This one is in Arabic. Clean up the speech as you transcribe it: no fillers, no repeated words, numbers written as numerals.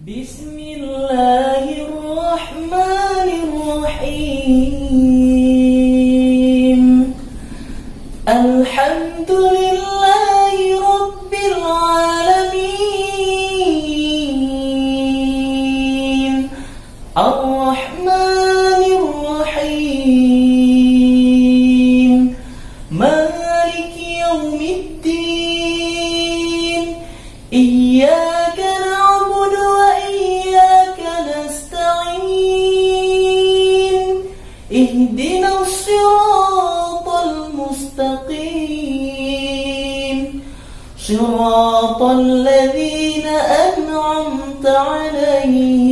بسم الله الرحمن الرحيم. الحمد لله رب العالمين. الرحمن الرحيم. مالك يوم الدين. إياك نعبد وإياك نستعين. اهدنا الصراط المستقيم، صراط الذين أنعمت عليهم